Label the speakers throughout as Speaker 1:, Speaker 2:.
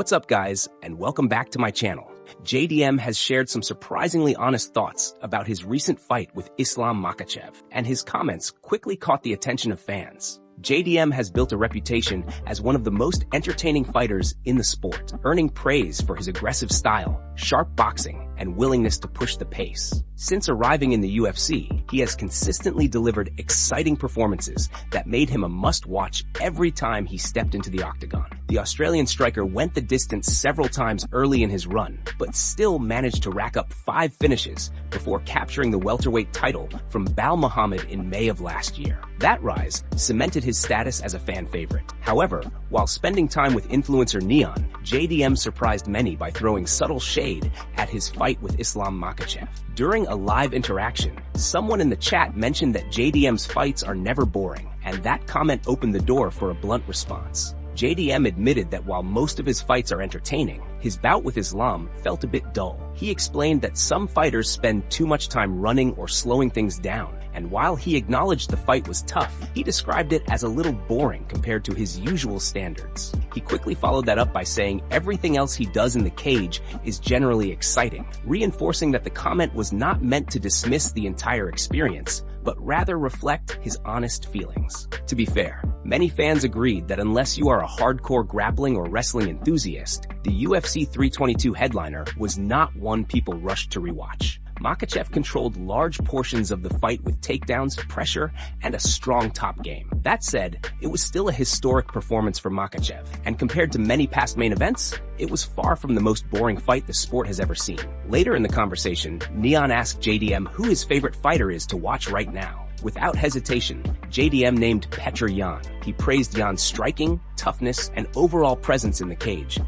Speaker 1: What's up, guys, and welcome back to my channel. JDM has shared some surprisingly honest thoughts about his recent fight with Islam Makhachev, and his comments quickly caught the attention of fans. JDM has built a reputation as one of the most entertaining fighters in the sport, earning praise for his aggressive style, sharp boxing, and willingness to push the pace. Since arriving in the UFC, he has consistently delivered exciting performances that made him a must-watch every time he stepped into the octagon. The Australian striker went the distance several times early in his run, but still managed to rack up 5 finishes before capturing the welterweight title from Bal Muhammad in May of last year. That rise cemented his status as a fan favorite. However, while spending time with influencer Neon, JDM surprised many by throwing subtle shade at his fight with Islam Makhachev. During a live interaction, someone in the chat mentioned that JDM's fights are never boring, and that comment opened the door for a blunt response. JDM admitted that while most of his fights are entertaining, his bout with Islam felt a bit dull. He explained that some fighters spend too much time running or slowing things down, and while he acknowledged the fight was tough, he described it as a little boring compared to his usual standards. He quickly followed that up by saying everything else he does in the cage is generally exciting, reinforcing that the comment was not meant to dismiss the entire experience, but rather reflect his honest feelings. To be fair, many fans agreed that unless you are a hardcore grappling or wrestling enthusiast, the UFC 322 headliner was not one people rushed to rewatch. Makhachev controlled large portions of the fight with takedowns, pressure, and a strong top game. That said, it was still a historic performance for Makhachev, and compared to many past main events, it was far from the most boring fight the sport has ever seen. Later in the conversation, Neon asked JDM who his favorite fighter is to watch right now. Without hesitation, JDM named Petr Yan. He praised Yan's striking, toughness, and overall presence in the cage,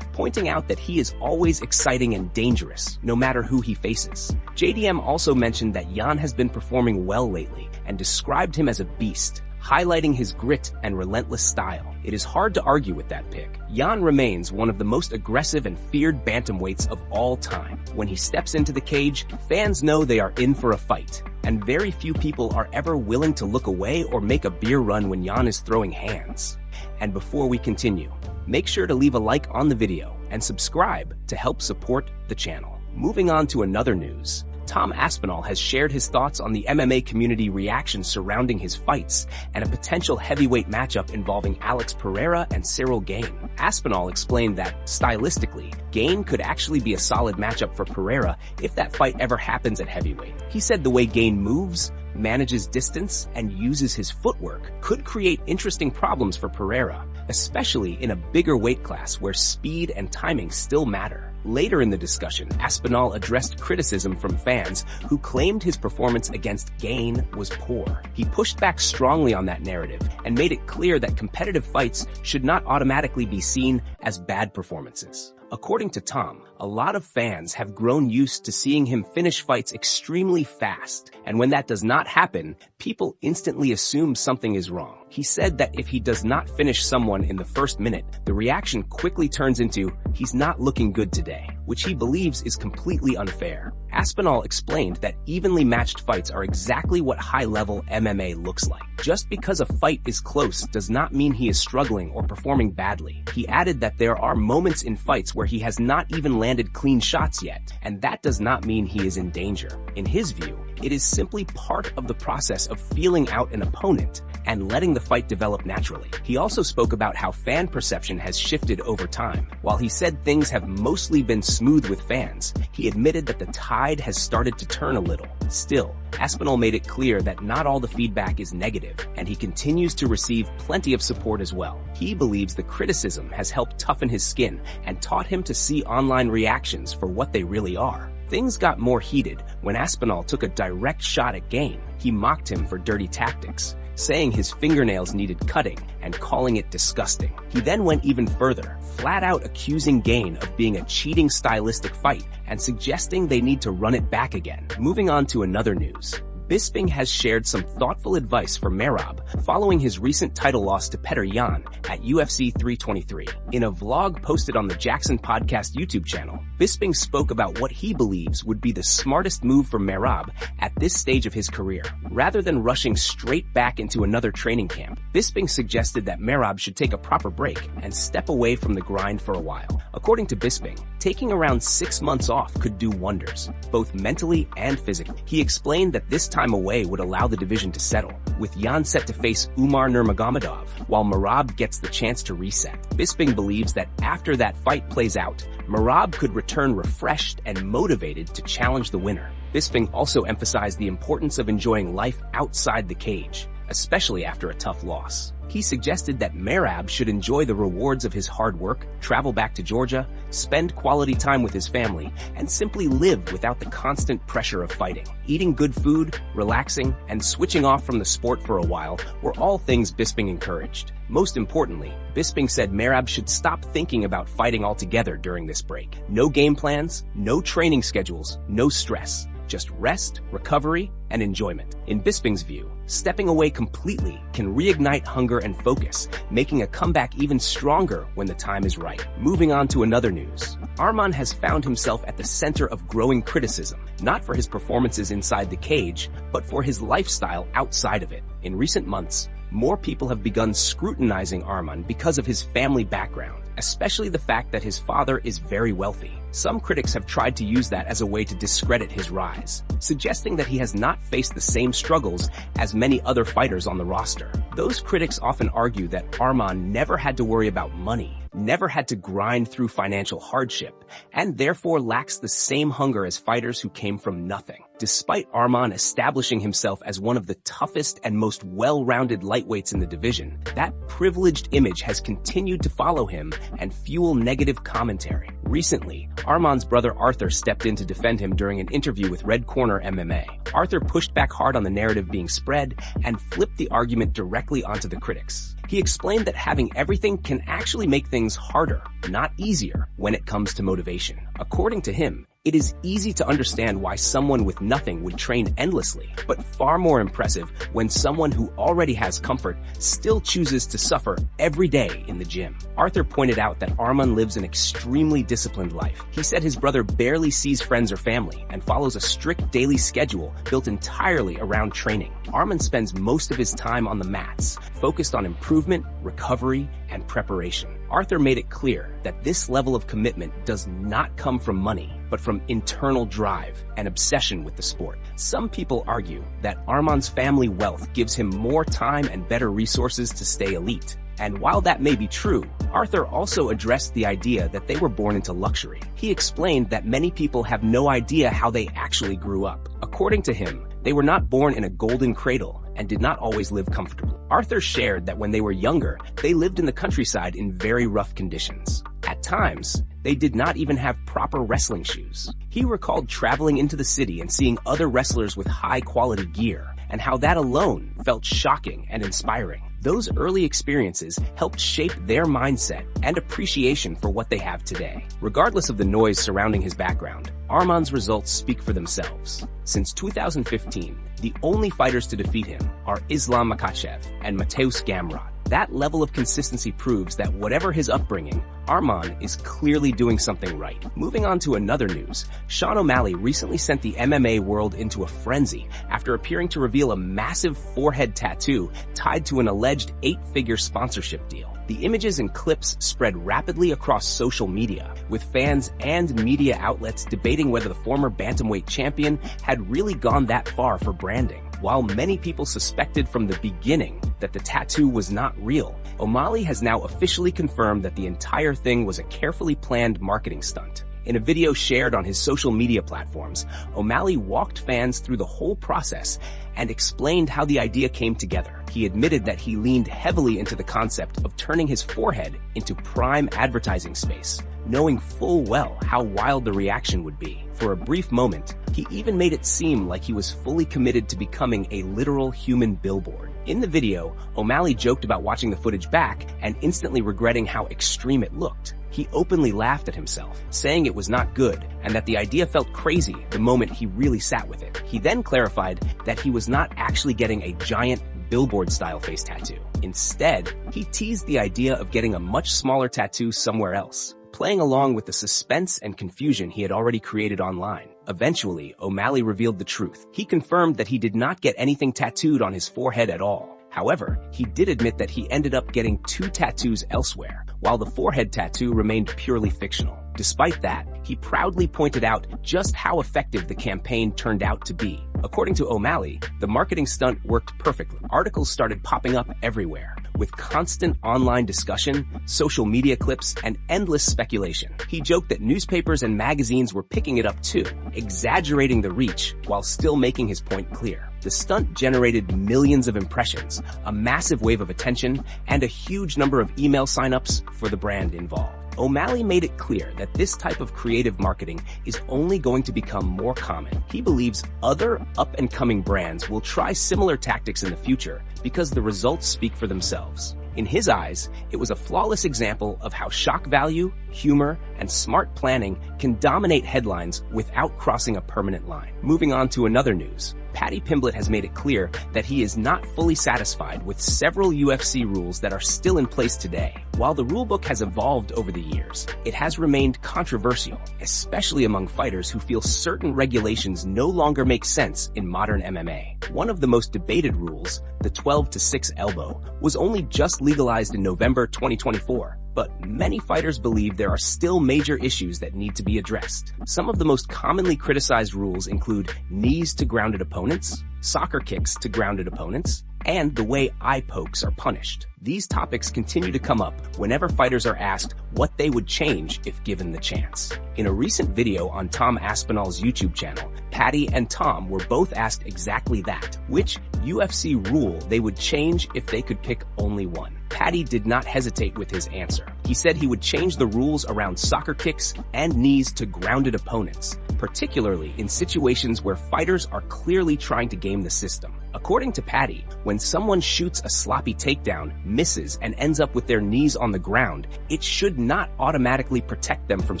Speaker 1: pointing out that he is always exciting and dangerous, no matter who he faces. JDM also mentioned that Yan has been performing well lately and described him as a beast, highlighting his grit and relentless style. It is hard to argue with that pick. Yan remains one of the most aggressive and feared bantamweights of all time. When he steps into the cage, fans know they are in for a fight, and very few people are ever willing to look away or make a beer run when Yan is throwing hands. And before we continue, make sure to leave a like on the video and subscribe to help support the channel. Moving on to another news. Tom Aspinall has shared his thoughts on the MMA community reaction surrounding his fights and a potential heavyweight matchup involving Alex Pereira and Ciryl Gane. Aspinall explained that, stylistically, Gane could actually be a solid matchup for Pereira if that fight ever happens at heavyweight. He said the way Gane moves, manages distance, and uses his footwork could create interesting problems for Pereira, especially in a bigger weight class where speed and timing still matter. Later in the discussion, Aspinall addressed criticism from fans who claimed his performance against Gane was poor. He pushed back strongly on that narrative and made it clear that competitive fights should not automatically be seen as bad performances. According to Tom, a lot of fans have grown used to seeing him finish fights extremely fast, and when that does not happen, people instantly assume something is wrong. He said that if he does not finish someone in the first minute, the reaction quickly turns into, "He's not looking good today," which he believes is completely unfair. Aspinall explained that evenly matched fights are exactly what high-level MMA looks like. Just because a fight is close does not mean he is struggling or performing badly. He added that there are moments in fights where he has not even landed clean shots yet, and that does not mean he is in danger. In his view, it is simply part of the process of feeling out an opponent and letting the fight develop naturally. He also spoke about how fan perception has shifted over time. While he said things have mostly been smooth with fans, he admitted that the tide has started to turn a little. Still, Aspinall made it clear that not all the feedback is negative, and he continues to receive plenty of support as well. He believes the criticism has helped toughen his skin and taught him to see online reactions for what they really are. Things got more heated when Aspinall took a direct shot at Gane. He mocked him for dirty tactics, saying his fingernails needed cutting and calling it disgusting. He then went even further, flat out accusing Gane of being a cheating stylistic fight and suggesting they need to run it back again. Moving on to another news. Bisping has shared some thoughtful advice for Merab following his recent title loss to Derrick Lewis at UFC 323. In a vlog posted on the Jackson Podcast YouTube channel, Bisping spoke about what he believes would be the smartest move for Merab at this stage of his career. Rather than rushing straight back into another training camp, Bisping suggested that Merab should take a proper break and step away from the grind for a while. According to Bisping, taking around 6 months off could do wonders, both mentally and physically. He explained that this time away would allow the division to settle, with Jan set to face Umar Nurmagomedov, while Merab gets the chance to reset. Bisping believes that after that fight plays out, Merab could return refreshed and motivated to challenge the winner. Bisping also emphasized the importance of enjoying life outside the cage, especially after a tough loss. He suggested that Merab should enjoy the rewards of his hard work, travel back to Georgia, spend quality time with his family, and simply live without the constant pressure of fighting. Eating good food, relaxing, and switching off from the sport for a while were all things Bisping encouraged. Most importantly, Bisping said Merab should stop thinking about fighting altogether during this break. No game plans, no training schedules, no stress. Just rest, recovery, and enjoyment. In Bisping's view, stepping away completely can reignite hunger and focus, making a comeback even stronger when the time is right. Moving on to another news. Arman has found himself at the center of growing criticism, not for his performances inside the cage, but for his lifestyle outside of it. In recent months, more people have begun scrutinizing Arman because of his family background, especially the fact that his father is very wealthy. Some critics have tried to use that as a way to discredit his rise, suggesting that he has not faced the same struggles as many other fighters on the roster. Those critics often argue that Arman never had to worry about money, never had to grind through financial hardship, and therefore lacks the same hunger as fighters who came from nothing. Despite Arman establishing himself as one of the toughest and most well-rounded lightweights in the division, that privileged image has continued to follow him and fuel negative commentary. Recently, Arman's brother Arthur stepped in to defend him during an interview with Red Corner MMA. Arthur pushed back hard on the narrative being spread and flipped the argument directly onto the critics. He explained that having everything can actually make things harder, not easier, when it comes to motivation. According to him, it is easy to understand why someone with nothing would train endlessly, but far more impressive when someone who already has comfort still chooses to suffer every day in the gym. Arthur pointed out that Arman lives an extremely disciplined life. He said his brother barely sees friends or family and follows a strict daily schedule built entirely around training. Arman spends most of his time on the mats, focused on improvement, recovery, and preparation. Arthur made it clear that this level of commitment does not come from money, but from internal drive and obsession with the sport. Some people argue that Arman's family wealth gives him more time and better resources to stay elite. And while that may be true, Arthur also addressed the idea that they were born into luxury. He explained that many people have no idea how they actually grew up. According to him, they were not born in a golden cradle and did not always live comfortably. Arthur shared that when they were younger, they lived in the countryside in very rough conditions. At times, they did not even have proper wrestling shoes. He recalled traveling into the city and seeing other wrestlers with high-quality gear, and how that alone felt shocking and inspiring. Those early experiences helped shape their mindset and appreciation for what they have today. Regardless of the noise surrounding his background, Arman's results speak for themselves. Since 2015, the only fighters to defeat him are Islam Makhachev and Mateusz Gamrot. That level of consistency proves that whatever his upbringing, Arman is clearly doing something right. Moving on to another news, Sean O'Malley recently sent the MMA world into a frenzy after appearing to reveal a massive forehead tattoo tied to an alleged 8-figure sponsorship deal. The images and clips spread rapidly across social media, with fans and media outlets debating whether the former bantamweight champion had really gone that far for branding. While many people suspected from the beginning that the tattoo was not real, O'Malley has now officially confirmed that the entire thing was a carefully planned marketing stunt. In a video shared on his social media platforms, O'Malley walked fans through the whole process and explained how the idea came together. He admitted that he leaned heavily into the concept of turning his forehead into prime advertising space, knowing full well how wild the reaction would be. For a brief moment, he even made it seem like he was fully committed to becoming a literal human billboard. In the video, O'Malley joked about watching the footage back and instantly regretting how extreme it looked. he openly laughed at himself, saying it was not good and that the idea felt crazy the moment he really sat with it. He then clarified that he was not actually getting a giant billboard-style face tattoo. Instead, he teased the idea of getting a much smaller tattoo somewhere else, playing along with the suspense and confusion he had already created online. Eventually, O'Malley revealed the truth. He confirmed that he did not get anything tattooed on his forehead at all. However, he did admit that he ended up getting 2 tattoos elsewhere, while the forehead tattoo remained purely fictional. Despite that, he proudly pointed out just how effective the campaign turned out to be. According to O'Malley, the marketing stunt worked perfectly. Articles started popping up everywhere, with constant online discussion, social media clips, and endless speculation. He joked that newspapers and magazines were picking it up too, exaggerating the reach while still making his point clear. The stunt generated millions of impressions, a massive wave of attention, and a huge number of email signups for the brand involved. O'Malley made it clear that this type of creative marketing is only going to become more common. He believes other up-and-coming brands will try similar tactics in the future because the results speak for themselves. In his eyes, it was a flawless example of how shock value, humor, and smart planning can dominate headlines without crossing a permanent line. Moving on to another news. Paddy Pimblett has made it clear that he is not fully satisfied with several UFC rules that are still in place today. While the rulebook has evolved over the years, it has remained controversial, especially among fighters who feel certain regulations no longer make sense in modern MMA. One of the most debated rules, the 12-6 elbow, was only just legalized in November 2024. But many fighters believe there are still major issues that need to be addressed. Some of the most commonly criticized rules include knees to grounded opponents, soccer kicks to grounded opponents, and the way eye pokes are punished. These topics continue to come up whenever fighters are asked what they would change if given the chance. In a recent video on Tom Aspinall's YouTube channel, Paddy and Tom were both asked exactly that, which UFC rule they would change if they could pick only one. Paddy did not hesitate with his answer. He said he would change the rules around soccer kicks and knees to grounded opponents, particularly in situations where fighters are clearly trying to game the system. According to Paddy, when someone shoots a sloppy takedown, misses, and ends up with their knees on the ground, it should not automatically protect them from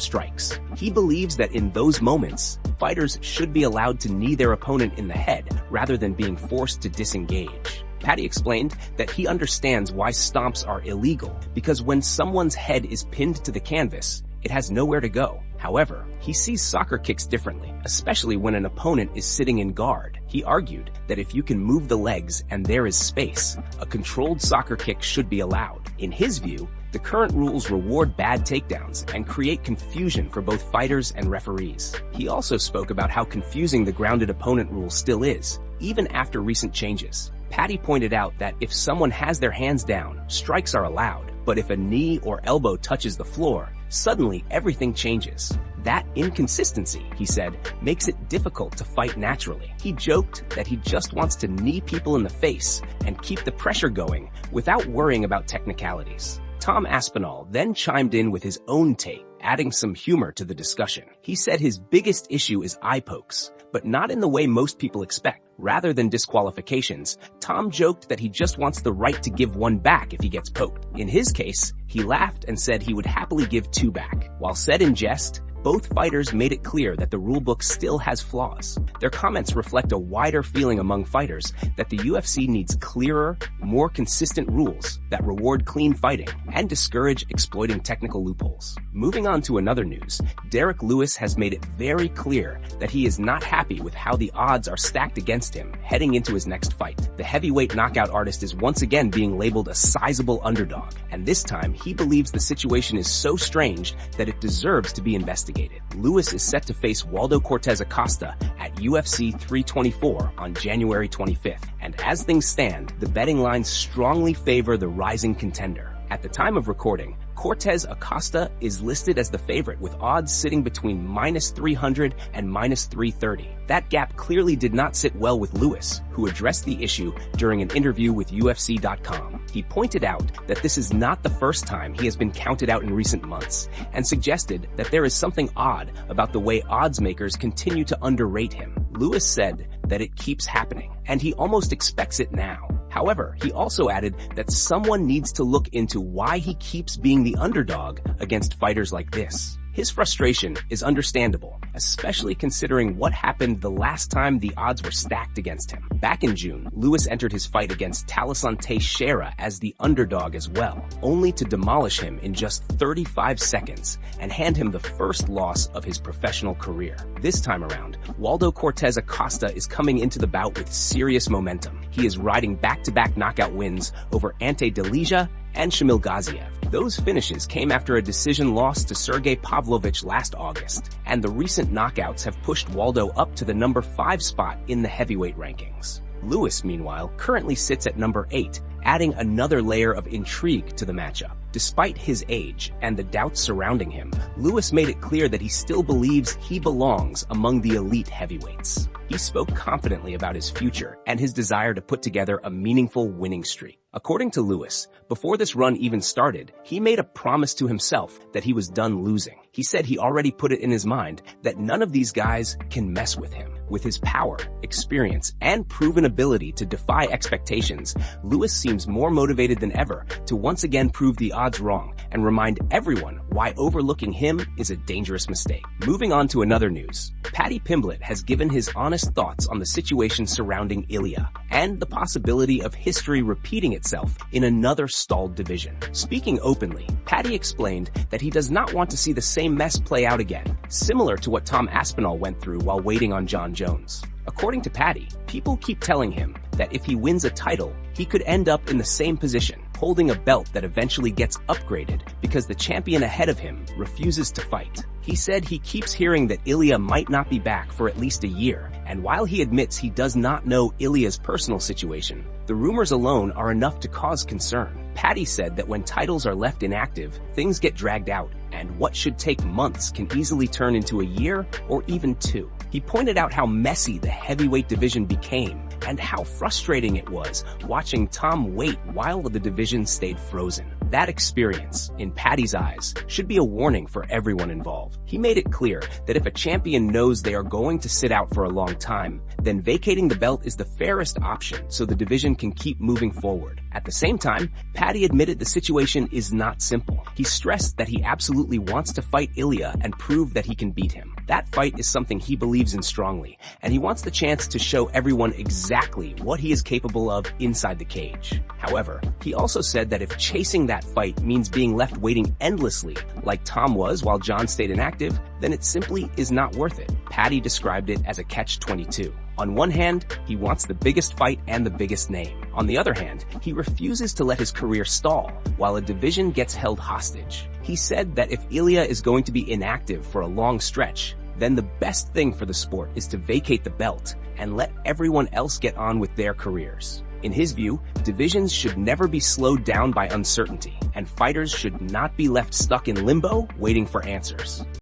Speaker 1: strikes. He believes that in those moments, fighters should be allowed to knee their opponent in the head rather than being forced to disengage. Paddy explained that he understands why stomps are illegal, because when someone's head is pinned to the canvas, it has nowhere to go. However, he sees soccer kicks differently, especially when an opponent is sitting in guard. He argued that if you can move the legs and there is space, a controlled soccer kick should be allowed. In his view, the current rules reward bad takedowns and create confusion for both fighters and referees. He also spoke about how confusing the grounded opponent rule still is, even after recent changes. Paddy pointed out that if someone has their hands down, strikes are allowed, but if a knee or elbow touches the floor, suddenly everything changes. That inconsistency, he said, makes it difficult to fight naturally. He joked that he just wants to knee people in the face and keep the pressure going without worrying about technicalities. Tom Aspinall then chimed in with his own take, adding some humor to the discussion. He said his biggest issue is eye pokes, but not in the way most people expect. Rather than disqualifications, Tom joked that he just wants the right to give one back if he gets poked. In his case, he laughed and said he would happily give 2 back. While said in jest, both fighters made it clear that the rulebook still has flaws. Their comments reflect a wider feeling among fighters that the UFC needs clearer, more consistent rules that reward clean fighting and discourage exploiting technical loopholes. Moving on to another news, Derrick Lewis has made it very clear that he is not happy with how the odds are stacked against him heading into his next fight. The heavyweight knockout artist is once again being labeled a sizable underdog, and this time he believes the situation is so strange that it deserves to be investigated. Lewis is set to face Waldo Cortez Acosta at UFC 324 on January 25th, and as things stand, the betting lines strongly favor the rising contender. At the time of recording, Cortez Acosta is listed as the favorite with odds sitting between -300 and -330. That gap clearly did not sit well with Lewis, who addressed the issue during an interview with UFC.com. He pointed out that this is not the first time he has been counted out in recent months, and suggested that there is something odd about the way odds makers continue to underrate him. Lewis said that it keeps happening, and he almost expects it now. However, he also added that someone needs to look into why he keeps being the underdog against fighters like this. His frustration is understandable, especially considering what happened the last time the odds were stacked against him. Back in June, Lewis entered his fight against Talison Teixeira as the underdog as well, only to demolish him in just 35 seconds and hand him the first loss of his professional career. This time around, Waldo Cortez Acosta is coming into the bout with serious momentum. He is riding back-to-back knockout wins over Ante Delija and Shamil Gaziev. Those finishes came after a decision loss to Sergey Pavlovich last August, and the recent knockouts have pushed Waldo up to the number 5 spot in the heavyweight rankings. Lewis, meanwhile, currently sits at number 8, adding another layer of intrigue to the matchup. Despite his age and the doubts surrounding him, Lewis made it clear that he still believes he belongs among the elite heavyweights. He spoke confidently about his future and his desire to put together a meaningful winning streak. According to Lewis, before this run even started, he made a promise to himself that he was done losing. He said he already put it in his mind that none of these guys can mess with him. With his power, experience, and proven ability to defy expectations, Lewis seems more motivated than ever to once again prove the odds wrong and remind everyone why overlooking him is a dangerous mistake. Moving on to another news, Paddy Pimblett has given his honest thoughts on the situation surrounding Ilia and the possibility of history repeating itself in another stalled division. Speaking openly, Paddy explained that he does not want to see the same mess play out again, similar to what Tom Aspinall went through while waiting on John Jones. According to Paddy, people keep telling him that if he wins a title, he could end up in the same position, holding a belt that eventually gets upgraded because the champion ahead of him refuses to fight. He said he keeps hearing that Ilia might not be back for at least a year, and while he admits he does not know Ilia's personal situation, the rumors alone are enough to cause concern. Paddy said that when titles are left inactive, things get dragged out, and what should take months can easily turn into a year or even 2. He pointed out how messy the heavyweight division became and how frustrating it was watching Tom wait while the division stayed frozen. That experience, in Paddy's eyes, should be a warning for everyone involved. He made it clear that if a champion knows they are going to sit out for a long time, then vacating the belt is the fairest option so the division can keep moving forward. At the same time, Paddy admitted the situation is not simple. He stressed that he absolutely wants to fight Ilia and prove that he can beat him. That fight is something he believes in strongly, and he wants the chance to show everyone exactly what he is capable of inside the cage. However, he also said that if chasing that fight means being left waiting endlessly, like Tom was while John stayed inactive, then it simply is not worth it. Paddy described it as a catch-22. On one hand, he wants the biggest fight and the biggest name. On the other hand, he refuses to let his career stall while a division gets held hostage. He said that if Ilia is going to be inactive for a long stretch, then the best thing for the sport is to vacate the belt and let everyone else get on with their careers. In his view, divisions should never be slowed down by uncertainty, and fighters should not be left stuck in limbo waiting for answers.